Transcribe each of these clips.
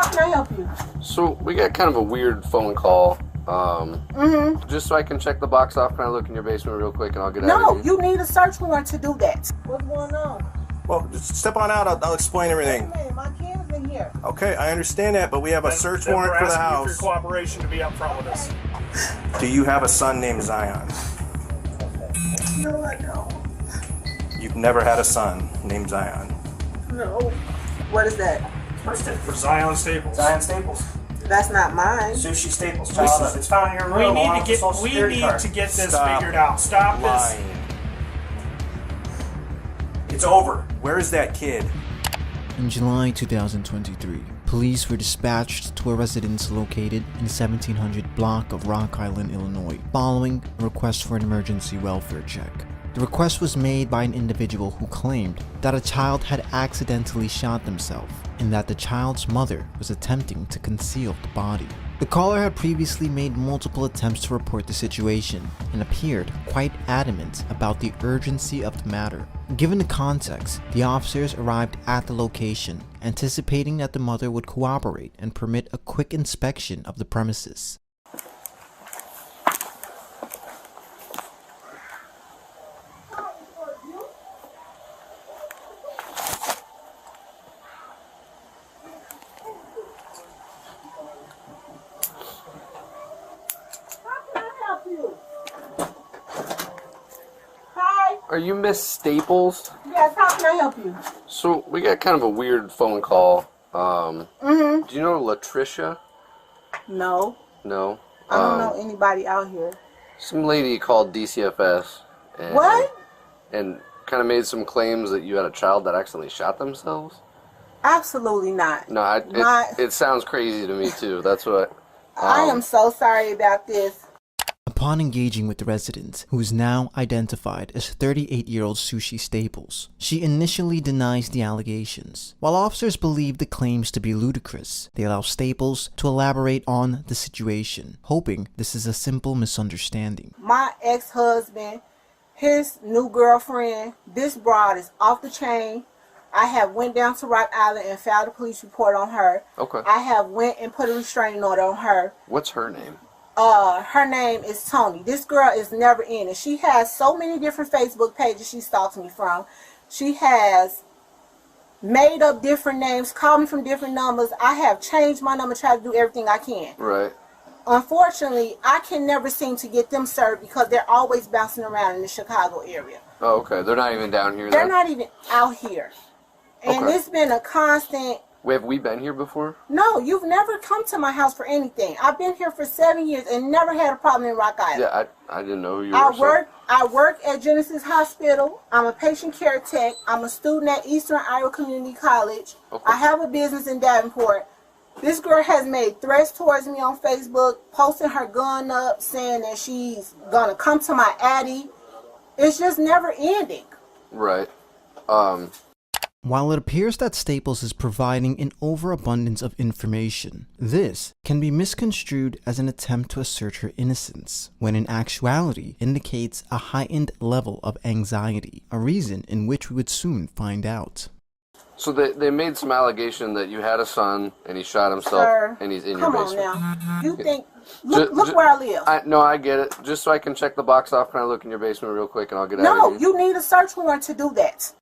how can I help you? So we got kind of a weird phone call. Just so I can check the box off, can I look in your basement real quick and I'll get out of here? No, you need a search warrant to do that. What's going on? Well, just step on out. I'll explain everything. Wait a minute, my kid is in here. Okay, I understand that, but we have a search warrant for the house. We're asking you for your cooperation to be upfront with us. Do you have a son named Zion? No, I don't. You've never had a son named Zion? No. What is that? For Zion Staples. Zion Staples. That's not mine. Sushi Staples. Child, it's found in your room. We need to get this Stop figured out. Stop lying. this. It's over. Where is that kid? In July 2023, police were dispatched to a residence located in the 1700 block of Rock Island, Illinois, following a request for an emergency welfare check. The request was made by an individual who claimed that a child had accidentally shot themselves and that the child's mother was attempting to conceal the body. The caller had previously made multiple attempts to report the situation and appeared quite adamant about the urgency of the matter. Given the context, the officers arrived at the location, anticipating that the mother would cooperate and permit a quick inspection of the premises. Are you Miss Staples? Yes, how can I help you? So we got kind of a weird phone call. Do you know Latricia? No. No? I don't know anybody out here. Some lady called DCFS. And, What? And kind of made some claims that you had a child that accidentally shot themselves? Absolutely not. No, it sounds crazy to me too. That's what... I am so sorry about this. Upon engaging with the resident, who is now identified as 38-year-old Sushi Staples, she initially denies the allegations. While officers believe the claims to be ludicrous, they allow Staples to elaborate on the situation, hoping this is a simple misunderstanding. My ex-husband, his new girlfriend, this broad is off the chain. I have went down to Rock Island and filed a police report on her. Okay. I have went and put a restraining order on her. What's her name? Her name is Tony. This girl is never in it. She has so many different Facebook pages she stalks me from. She has made up different names, called me from different numbers. I have changed my number, tried to do everything I can. Right. Unfortunately, I can never seem to get them served because they're always bouncing around in the Chicago area. Oh, okay. They're not even down here They're then? not even out here. And Okay. it's been a constant... Wait, have we been here before? No, you've never come to my house for anything. I've been here for 7 years and never had a problem in Rock Island. Yeah, I didn't know who you were. I work at Genesis Hospital. I'm a patient care tech. I'm a student at Eastern Iowa Community College. Okay. I have a business in Davenport. This girl has made threats towards me on Facebook, posting her gun up, saying that she's gonna come to my addy. It's just never ending. Right. While it appears that Staples is providing an overabundance of information, this can be misconstrued as an attempt to assert her innocence, when in actuality indicates a heightened level of anxiety, a reason in which we would soon find out. So they made some allegation that you had a son and he shot himself. Sir, And he's in your come on basement. now. You think... Look where I live. No, I get it. Just so I can check the box off, can I look in your basement real quick and I'll get out of No, here? you need a search warrant to do that.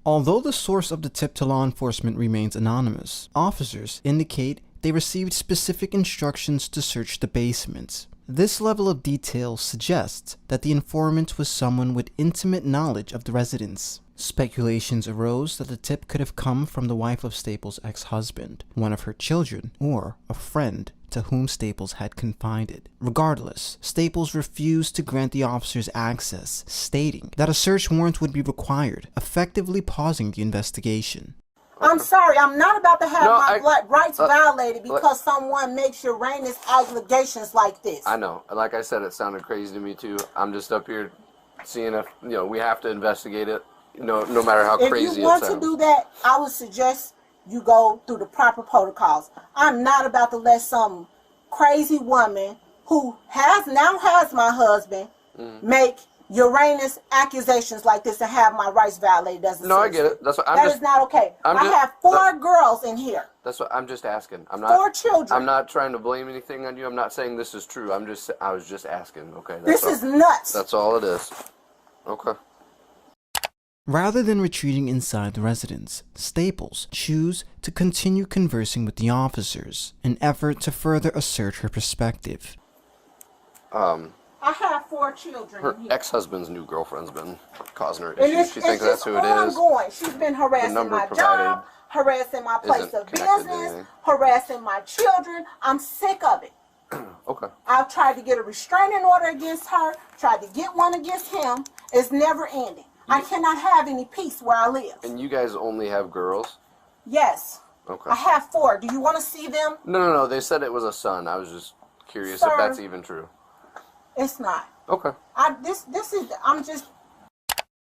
Although the source of the tip to law enforcement remains anonymous, officers indicate they received specific instructions to search the basement. This level of detail suggests that the informant was someone with intimate knowledge of the residence. Speculations arose that the tip could have come from the wife of Staples' ex-husband, one of her children, or a friend to whom Staples had confided. Regardless, Staples refused to grant the officers access, stating that a search warrant would be required, effectively pausing the investigation. I'm sorry, I'm not about to have my rights violated because someone makes Uranus allegations like this. I know. Like I said, it sounded crazy to me too. I'm just up here seeing if, we have to investigate it, no matter how crazy it sounds. If you want to do that, I would suggest you go through the proper protocols. I'm not about to let some crazy woman who now has my husband make Uranus accusations like this and have my rights violated doesn't No, I get it. That's what I'm That just. is not okay. I have 4 girls in here. That's what I'm just asking. I'm not 4 children. I'm not trying to blame anything on you. I'm not saying this is true. I was just asking. Okay. This is nuts. That's all it is. Okay. Rather than retreating inside the residence, Staples choose to continue conversing with the officers, an effort to further assert her perspective. I have 4 children Her in here. ex-husband's new girlfriend's been causing her And issues. She thinks that's who it is. ongoing. She's been harassing number my provided job, harassing my place isn't of connected to business, anything. harassing my children. I'm sick of it. Okay. I've tried to get a restraining order against her, tried to get one against him. It's never ending. I cannot have any peace where I live. And you guys only have girls? Yes. Okay. I have 4. Do you want to see them? No. They said it was a son. I was just curious Sir. if that's even true. It's not. Okay. I'm just.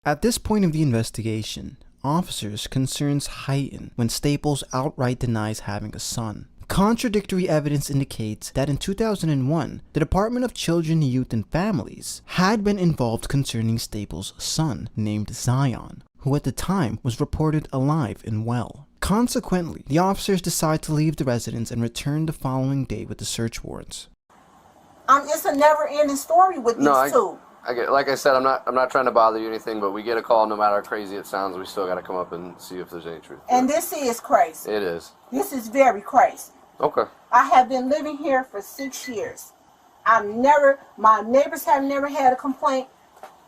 At this point of the investigation, officers' concerns heighten when Staples outright denies having a son. Contradictory evidence indicates that in 2001, the Department of Children, Youth, and Families had been involved concerning Staples' son, named Zion, who at the time was reported alive and well. Consequently, the officers decide to leave the residence and return the following day with the search warrants. It's a never-ending story with these 2. I get. Like I said, I'm not trying to bother you or anything, but we get a call. No matter how crazy it sounds, we still got to come up and see if there's any truth. And this is crazy. It is. This is very crazy. Okay. I have been living here for 6 years. My neighbors have never had a complaint.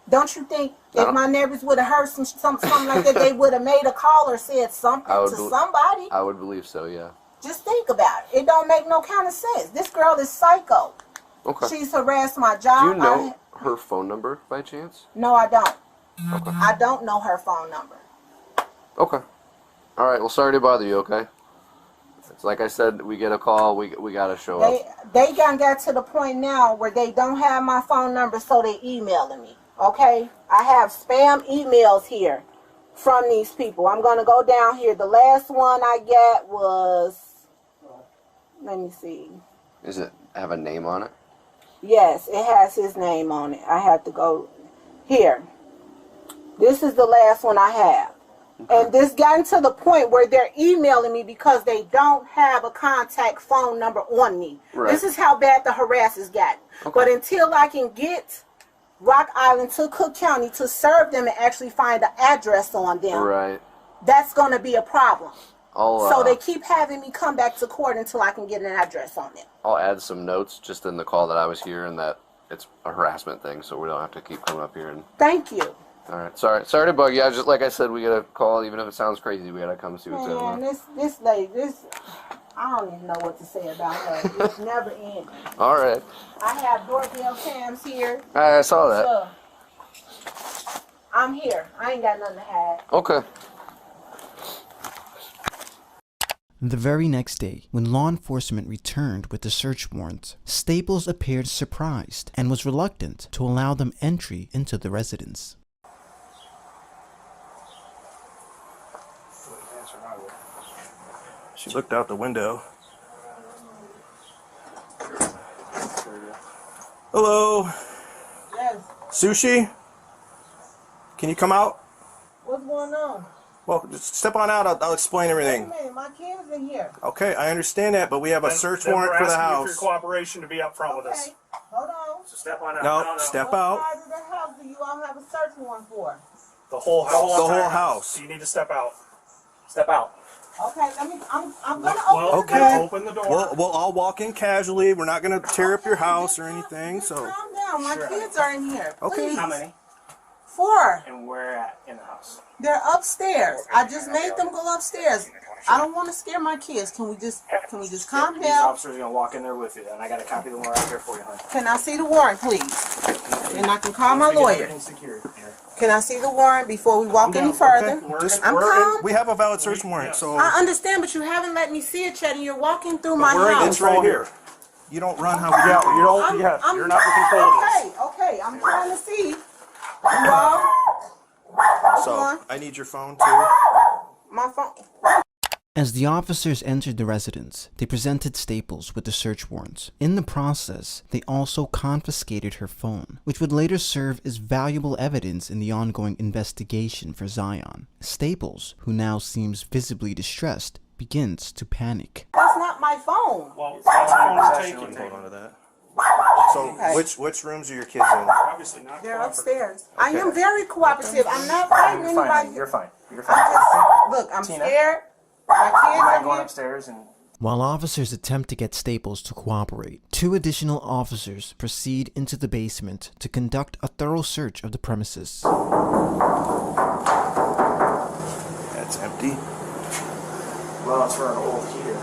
Don't you think if my neighbors would have heard something like that, they would have made a call or said something to somebody? I would believe so, yeah. Just think about it. It don't make no kind of sense. This girl is psycho. Okay. She's harassed my job. Do you know her phone number by chance? No, I don't. Okay. I don't know her phone number. Okay. All right. Well, sorry to bother you. Okay. It's like I said, we get a call. We gotta show up. They got to the point now where they don't have my phone number, so they emailing me. Okay. I have spam emails here from these people. I'm gonna go down here. The last one I got was. Let me see. Is it have a name on it? Yes, it has his name on it. I have to go here. This is the last one I have. And this gotten to the point where they're emailing me because they don't have a contact phone number on me. Right. This is how bad the harassers got. Okay. But until I can get Rock Island to Cook County to serve them and actually find an address on them, Right. that's going to be a problem. So So they keep having me come back to court until I can get an address on them. I'll add some notes just in the call that I was here, and that it's a harassment thing, so we don't have to keep coming up here. And Thank you. all right, sorry to bug you. Just like I said, we got to call, even if it sounds crazy. We got to come see what's going on. Man, this lady, I don't even know what to say about her. It's never ending. All right, I have doorbell cams here. I saw that. So, I'm here. I ain't got nothing to hide. Okay. The very next day, when law enforcement returned with the search warrant, Staples appeared surprised and was reluctant to allow them entry into the residence. She looked out the window. Hello, Yes. Sushi? Can you come out? What's going on? Well, just step on out. I'll explain Wait a everything. minute. My kid's in here. Okay, I understand that, but we have a search Then warrant we're for the asking you house. for your cooperation to be up front with us. Okay. Hold on. So step on out. No, step What out. part of the house do you all have a search warrant for? The whole house. The whole entire house. So you need to step out. Step out. Okay, I'm gonna Well, open Okay. the door. Open the door. We'll all walk in casually. We're not going to tear up your house or anything. So, Calm down. My kids are in here. Okay. Please. How many? 4. And where at in the house? They're upstairs. I just made them go upstairs. I don't want to scare my kids. Can we just calm These down? officers are gonna walk in there with you, and I got a copy of the warrant out here for you, honey. Can I see the warrant, please? And I can call my We get lawyer. everything secured here. Can I see the warrant before we walk any further? Just- I'm calm. we have a valid search warrant, so I understand, but you haven't let me see it yet, and you're walking through my it's house. right here. You don't run how we do. Yeah, you don't. You're not in control of this. Okay. I'm trying to see. You all? So, I need your phone too. My phone. As the officers entered the residence, they presented Staples with the search warrant. In the process, they also confiscated her phone, which would later serve as valuable evidence in the ongoing investigation for Zion. Staples, who now seems visibly distressed, begins to panic. That's not my phone. Well, that's phone taken. Hold on to that. So, which rooms are your kids in? Obviously not. They're upstairs. I am very cooperative. I'm not fighting You're fine. anybody. You're fine. You're I'm fine. just, look, I'm Tina? scared. My kids Mind are going here. upstairs and While officers attempt to get Staples to cooperate, 2 additional officers proceed into the basement to conduct a thorough search of the premises. That's empty. well, it's for an old heater.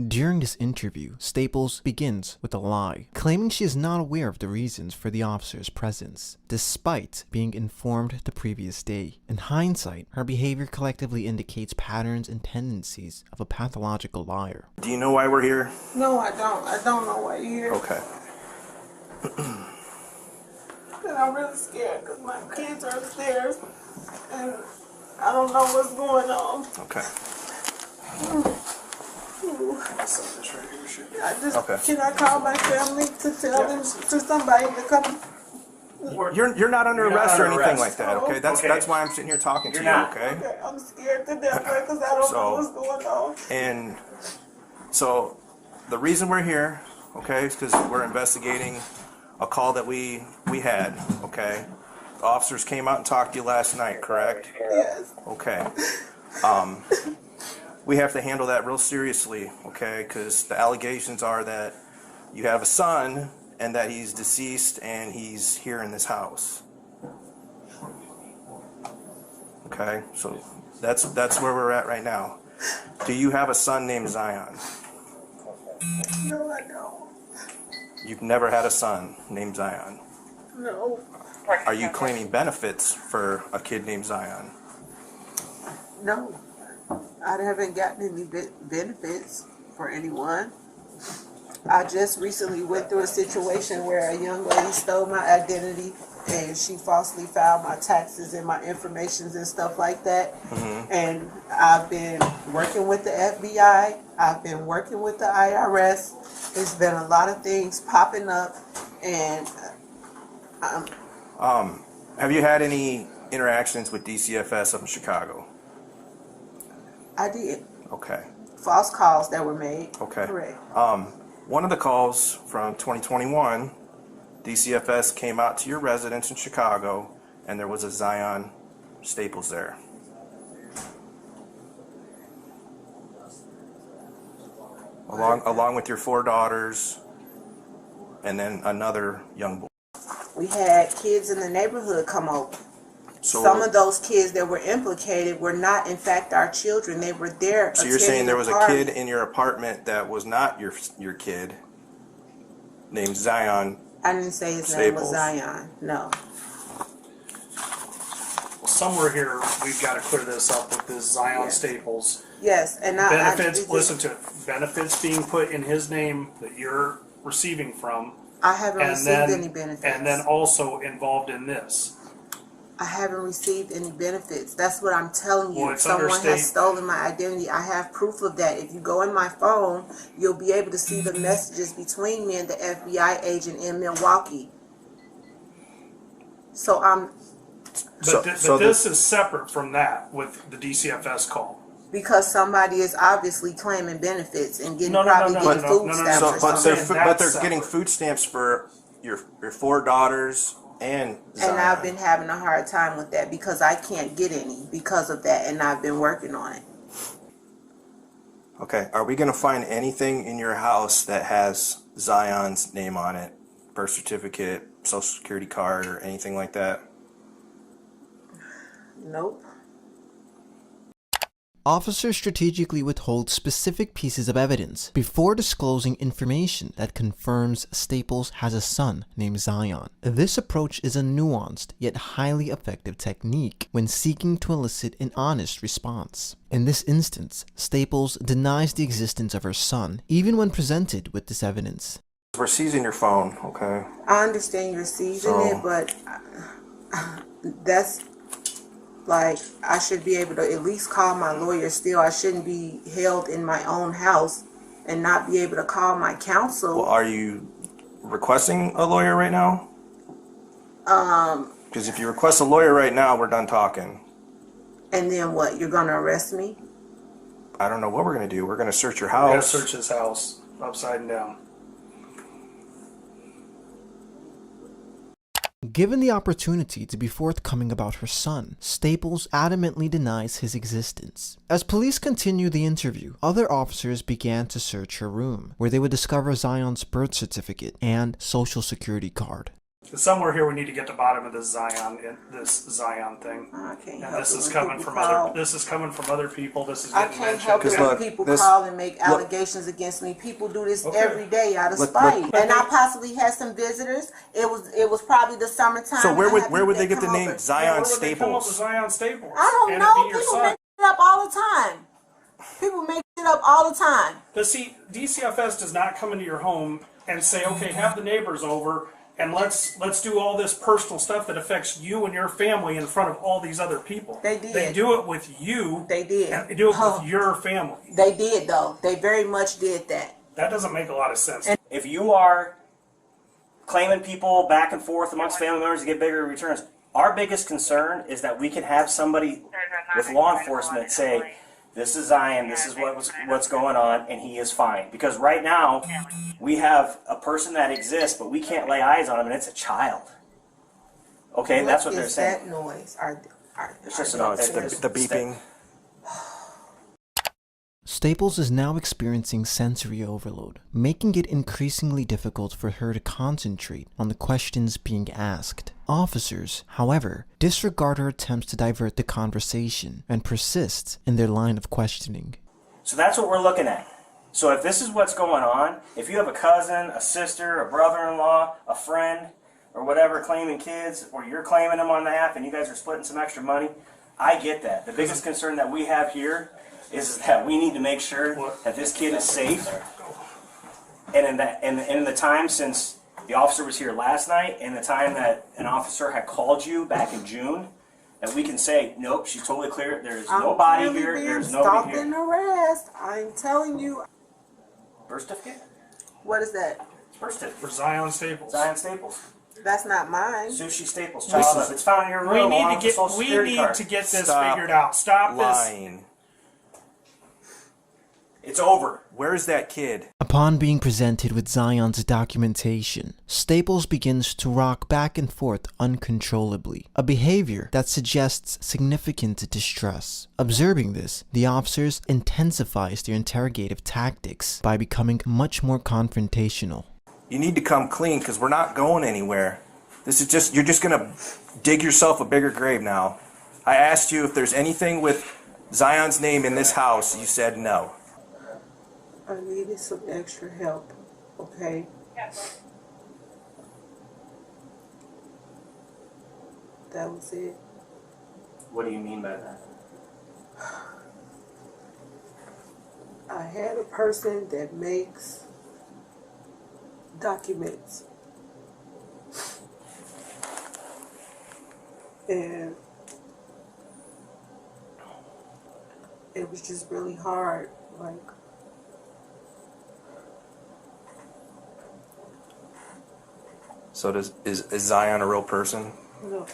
During this interview, Staples begins with a lie, claiming she is not aware of the reasons for the officer's presence, despite being informed the previous day. In hindsight, her behavior collectively indicates patterns and tendencies of a pathological liar. Do you know why we're here? No, I don't. I don't know why you're here. Okay. And I'm really scared because my kids are upstairs and I don't know what's going on. Okay. I just, Okay. Can I call my family to tell them, to somebody to come? You're not under You're not arrest or under anything arrest. like that, okay? That's Okay. that's why I'm sitting here talking to You're you, not. okay? Okay, I'm scared to death because I don't know what's going on. And so the reason we're here, okay, is because we're investigating a call that we had, okay? The officers came out and talked to you last night, correct? Yes. Okay. We have to handle that real seriously, okay? Because the allegations are that you have a son and that he's deceased and he's here in this house. Okay, so that's where we're at right now. Do you have a son named Zion? No, I don't. You've never had a son named Zion. No. Are you claiming benefits for a kid named Zion? No. I haven't gotten any benefits for anyone. I just recently went through a situation where a young lady stole my identity and she falsely filed my taxes and my informations and stuff like that. Mm-hmm. And I've been working with the FBI. I've been working with the IRS. There's been a lot of things popping up, and Have you had any interactions with DCFS up in Chicago? I did. Okay. False calls that were made. Okay. Correct. One of the calls from 2021, DCFS came out to your residence in Chicago, and there was a Zion Staples there. Along with your 4 daughters, and then another young boy. We had kids in the neighborhood come over. So, Some of those kids that were implicated were not, in fact, our children. They were there. so you're saying there was a party. kid in your apartment that was not your kid, named Zion. I didn't say his name was Staples. Zion. No. Well, somewhere here, we've got to clear this up with this Zion Yes. Staples. Yes, and Benefits, listen to it. Benefits being put in his name that you're receiving from. I haven't And received then, any benefits. and then also involved in this. I haven't received any benefits. That's what I'm telling you. Well, it's Someone understate- has stolen my identity. I have proof of that. If you go in my phone, you'll be able to see the messages between me and the FBI agent in Milwaukee. So I'm But, this is separate from that with the DCFS call. because somebody is obviously claiming benefits and getting No, no, probably no, getting no, food no, no, stamps no. or But something. they're That's getting separate. food stamps for your 4 daughters and Zion. And I've been having a hard time with that because I can't get any because of that, and I've been working on it. Okay, are we going to find anything in your house that has Zion's name on it? Birth certificate, social security card, or anything like that? Nope. Officers strategically withhold specific pieces of evidence before disclosing information that confirms Staples has a son named Zion. This approach is a nuanced yet highly effective technique when seeking to elicit an honest response. In this instance, Staples denies the existence of her son, even when presented with this evidence. We're seizing your phone, okay? I understand you're seizing So- it, but that's Like, I should be able to at least call my lawyer still. I shouldn't be held in my own house and not be able to call my counsel. Well, are you requesting a lawyer right now? Because if you request a lawyer right now, we're done talking. And then what? You're going to arrest me? I don't know what we're going to do. We're going to search your We're gonna house. search his house upside and down. Given the opportunity to be forthcoming about her son, Staples adamantly denies his existence. As police continue the interview, other officers began to search her room, where they would discover Zion's birth certificate and social security card. Somewhere here we need to get to the bottom of this Zion thing. I can't And help this it is when coming people from call. other. This is coming from other people. This is I getting can't mentioned. help it Because when look, people this- call and make look- allegations against me. People do this Okay. every day out of Look, spite. look- And I possibly had some visitors. It was probably the summertime. So where I would had where would people they get that the come name over. Zion Where would they come up with Staples? Zion Staples? I don't and know. It be your People son. make it up all the time. People make it up all the time. But see, DCFS does not come into your home and say, "Okay, have the neighbors over and let's do all this personal stuff that affects you and your family in front of all these other people." They did. They do it with you. They did. And they do it Oh. with your family. They did, though. They very much did that. That doesn't make a lot of sense. If you are claiming people back and forth amongst family members to get bigger returns, our biggest concern is that we can have somebody with law enforcement say, "This is Zion, this is what's going on, and he is fine." Because right now, we have a person that exists, but we can't lay eyes on him, and it's a child. Okay, that's what they're is saying. that noise? It's just No, it's it's the beeping. Staples is now experiencing sensory overload, making it increasingly difficult for her to concentrate on the questions being asked. Officers, however, disregard her attempts to divert the conversation and persist in their line of questioning. So that's what we're looking at. So if this is what's going on, if you have a cousin, a sister, a brother-in-law, a friend, or whatever claiming kids, or you're claiming them on the app and you guys are splitting some extra money, I get that. The biggest concern that we have here is that we need to make sure that this kid is safe. And in the time since the officer was here last night and the time that an officer had called you back in June, that we can say, nope, she's totally clear. There's nobody really here. being There's stalked nobody and here. harassed. I'm telling you. Birth certificate? What is that? Birth certificate. For Zion Staples. Zion Staples. That's not mine. Sushi Staples. Child. It's found in your room. We along need with to the Social we Security need card. to get this Stop figured out. Stop this. Lying. It's over. Where's that kid? Upon being presented with Zion's documentation, Staples begins to rock back and forth uncontrollably, a behavior that suggests significant distress. Observing this, the officers intensifies their interrogative tactics by becoming much more confrontational. You need to come clean because we're not going anywhere. This is just, you're just going to dig yourself a bigger grave now. I asked you if there's anything with Zion's name in this house. You said no. I needed some extra help. Okay. That was it. What do you mean by that? I had a person that makes documents. And it was just really hard. Like, So is Zion a real person? no.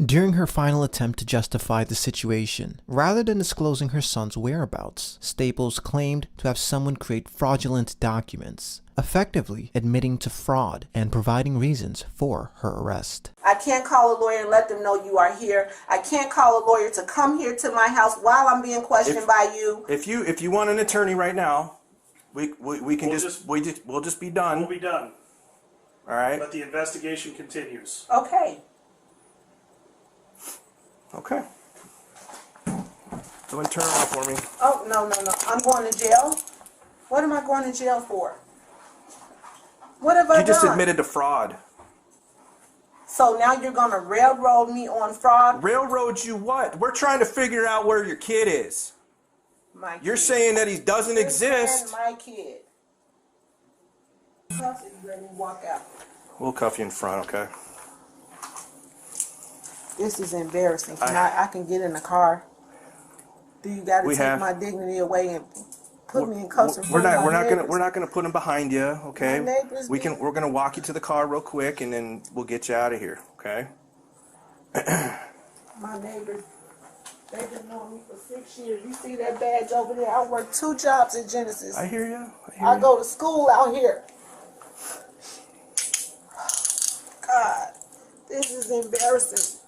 During her final attempt to justify the situation, rather than disclosing her son's whereabouts, Staples claimed to have someone create fraudulent documents, effectively admitting to fraud and providing reasons for her arrest. I can't call a lawyer and let them know you are here. I can't call a lawyer to come here to my house while I'm being questioned by you. If you want an attorney right now, we can We'll we'll just be done. We'll be done. All right. But the investigation continues. Okay. Okay. Go and turn around for me. Oh, no. I'm going to jail. What am I going to jail for? What have I done? You just admitted to fraud. So now you're going to railroad me on fraud? Railroad you what? We're trying to figure out where your kid is. My You're kid. saying that he doesn't This exist. man, my kid. cuffs and you ready to walk out. We'll cuff you in front, okay? This is embarrassing. I can get in the car. Do you got to take my dignity away and put me in cuffs? We're not gonna put them behind you, okay? We're gonna walk you to the car real quick, and then we'll get you out of here, okay? My neighbors, they've been knowing me for 6 years. You see that badge over there? I work 2 jobs at Genesis. I hear you. I go to school out here. God, this is embarrassing.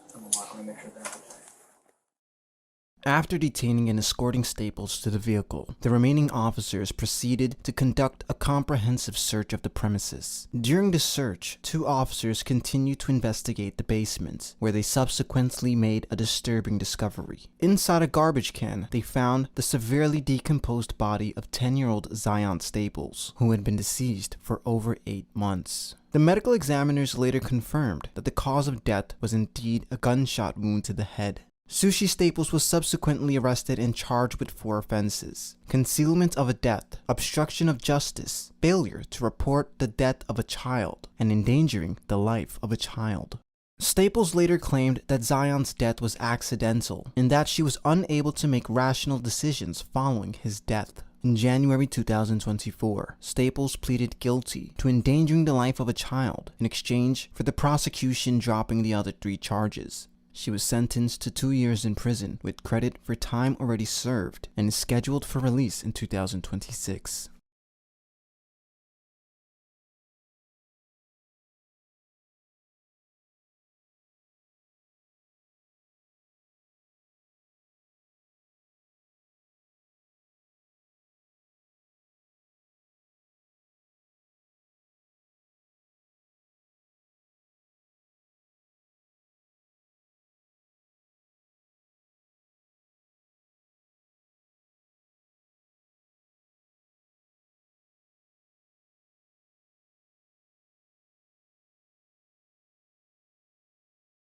After detaining and escorting Staples to the vehicle, the remaining officers proceeded to conduct a comprehensive search of the premises. During the search, 2 officers continued to investigate the basement, where they subsequently made a disturbing discovery. Inside a garbage can, they found the severely decomposed body of 10-year-old Zion Staples, who had been deceased for over 8 months. The medical examiners later confirmed that the cause of death was indeed a gunshot wound to the head. Sushi Staples was subsequently arrested and charged with 4 offenses: concealment of a death, obstruction of justice, failure to report the death of a child, and endangering the life of a child. Staples later claimed that Zion's death was accidental and that she was unable to make rational decisions following his death. In January 2024, Staples pleaded guilty to endangering the life of a child in exchange for the prosecution dropping the other 3 charges. She was sentenced to 2 years in prison with credit for time already served and is scheduled for release in 2026.